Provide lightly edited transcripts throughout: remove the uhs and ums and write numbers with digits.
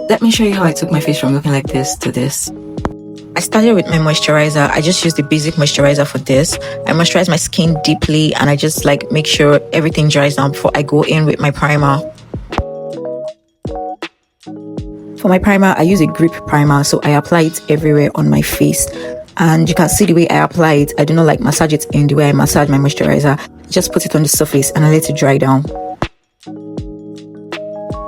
Let me show you how I took my face from looking like this to this. I started with my moisturizer. I just used the basic moisturizer for this. I moisturize my skin deeply and I just like make sure everything dries down before I go in with my primer. For my primer, I use a grip primer, so I apply it everywhere on my face. And you can see the way I apply it. I do not like massage it in the way I massage my moisturizer. Just put it on the surface and I let it dry down.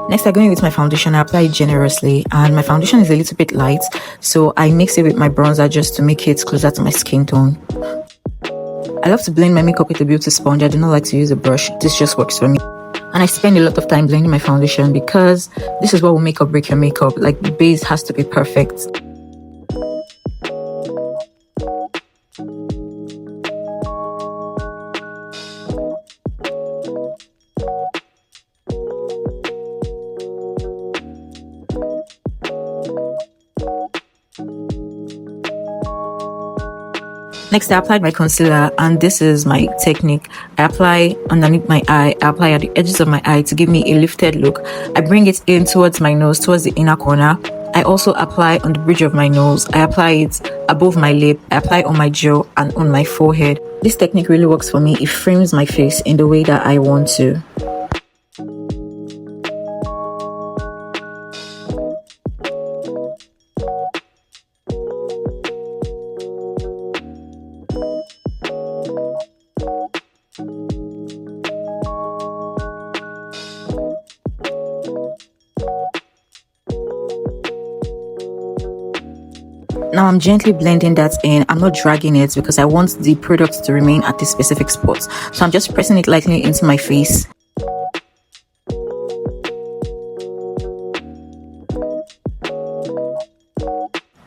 Next, I go in with my foundation. I apply it generously, and my foundation is a little bit light, so I mix it with my bronzer just to make it closer to my skin tone. I love to blend my makeup with a beauty sponge. I do not like to use a brush. This just works for me. And I spend a lot of time blending my foundation because this is what will make or break your makeup. Like, the base has to be perfect. Next, I applied my concealer, and this is my technique. I apply underneath my eye, I apply at the edges of my eye to give me a lifted look. I bring it in towards my nose, towards the inner corner. I also apply on the bridge of my nose. I apply it above my lip. I apply on my jaw and on my forehead. This technique really works for me. It frames my face in the way that I want to. Now I'm gently blending that in. I'm not dragging it because I want the product to remain at this specific spot. So I'm just pressing it lightly into my face.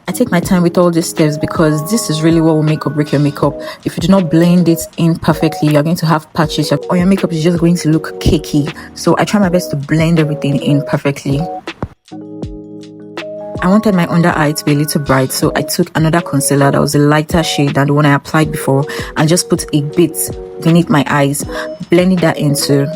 I take my time with all these steps because this is really what will make or break your makeup. If you do not blend it in perfectly, you're going to have patches or your makeup is just going to look cakey. So I try my best to blend everything in perfectly. I wanted my under eye to be a little bright, so I took another concealer that was a lighter shade than the one I applied before and just put a bit beneath my eyes, blending that into.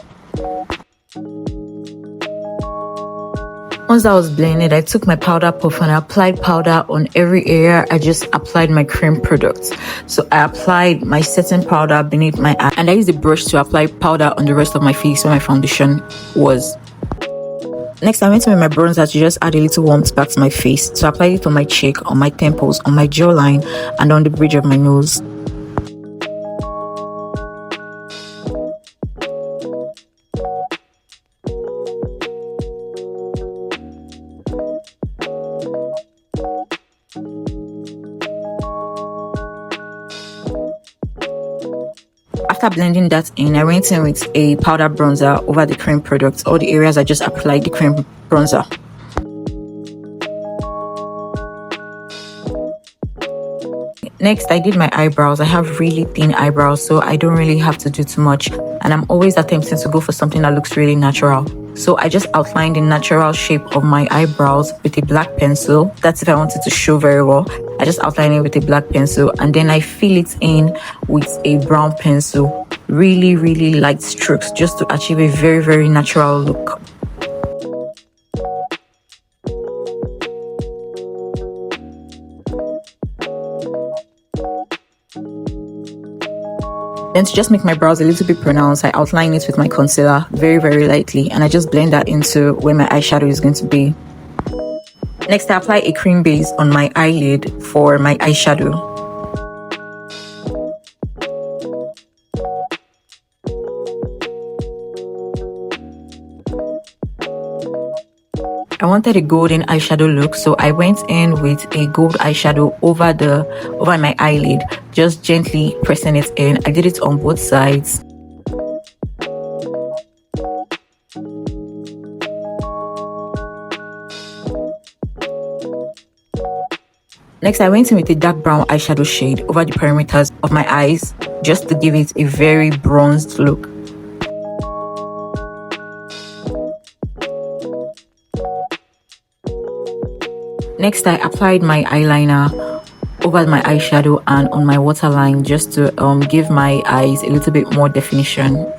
Once that was blended, I took my powder puff and I applied powder on every area. I just applied my cream products. So I applied my setting powder beneath my eye and I used the brush to apply powder on the rest of my face where my foundation was. Next, I went in with my bronzer to just add a little warmth back to my face. So I applied it on my cheek, on my temples, on my jawline, and on the bridge of my nose. After blending that in, I went in with a powder bronzer over the cream products. All the areas I just applied the cream bronzer. Next, I did my eyebrows. I have really thin eyebrows, so I don't really have to do too much. And I'm always attempting to go for something that looks really natural. So I just outlined the natural shape of my eyebrows with a black pencil. That's if I wanted to show very well. I just outline it with a black pencil and then I fill it in with a brown pencil. Really, really light strokes just to achieve a very, very natural look. Then to just make my brows a little bit pronounced, I outline it with my concealer very, very lightly and I just blend that into where my eyeshadow is going to be. Next, I apply a cream base on my eyelid for my eyeshadow. I wanted a golden eyeshadow look, so I went in with a gold eyeshadow over my eyelid, just gently pressing it in. I did it on both sides. Next, I went in with a dark brown eyeshadow shade over the perimeters of my eyes, just to give it a very bronzed look. Next, I applied my eyeliner over my eyeshadow and on my waterline just to give my eyes a little bit more definition.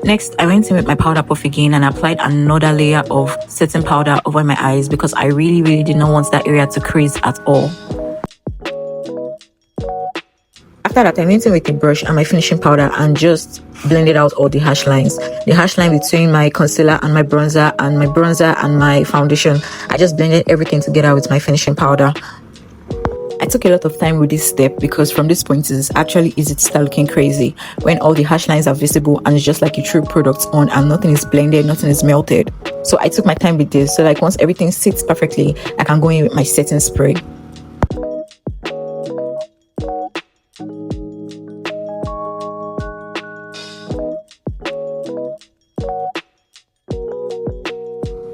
Next, I went in with my powder puff again and applied another layer of setting powder over my eyes because I really did not want that area to crease at all. After that, I went in with a brush and my finishing powder and just blended out all the harsh lines. The harsh line between my concealer and my bronzer and my foundation. I just blended everything together with my finishing powder. I took a lot of time with this step because from this point it's actually easy to start looking crazy when all the harsh lines are visible and it's just like you threw products on and nothing is blended, nothing is melted. So I took my time with this, so like once everything sits perfectly, I can go in with my setting spray.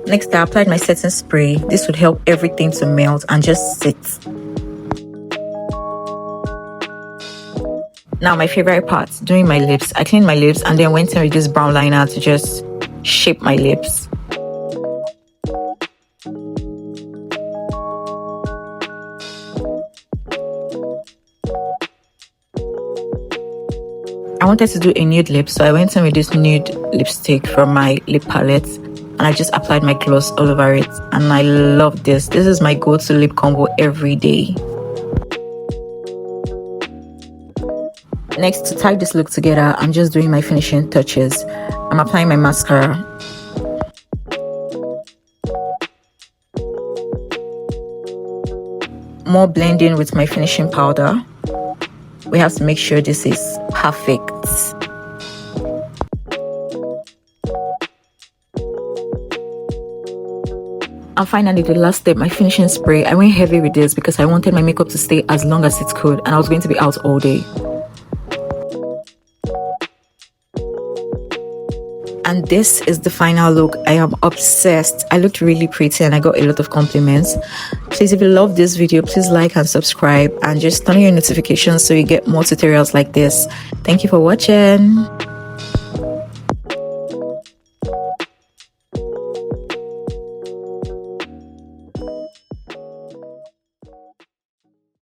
Next, I applied my setting spray. This would help everything to melt and just sit. Now, my favorite part, doing my lips. I cleaned my lips and then went in with this brown liner to just shape my lips. I wanted to do a nude lip, so I went in with this nude lipstick from my lip palette and I just applied my gloss all over it, and I love this. This is my go-to lip combo every day. Next, to tie this look together, I'm just doing my finishing touches. I'm applying my mascara. More blending with my finishing powder. We have to make sure this is perfect. And finally, the last step, my finishing spray. I went heavy with this because I wanted my makeup to stay as long as it could and I was going to be out all day. And this is the final look. I am obsessed. I looked really pretty and I got a lot of compliments. Please, if you love this video, please like and subscribe and just turn on your notifications so you get more tutorials like this. Thank you for watching.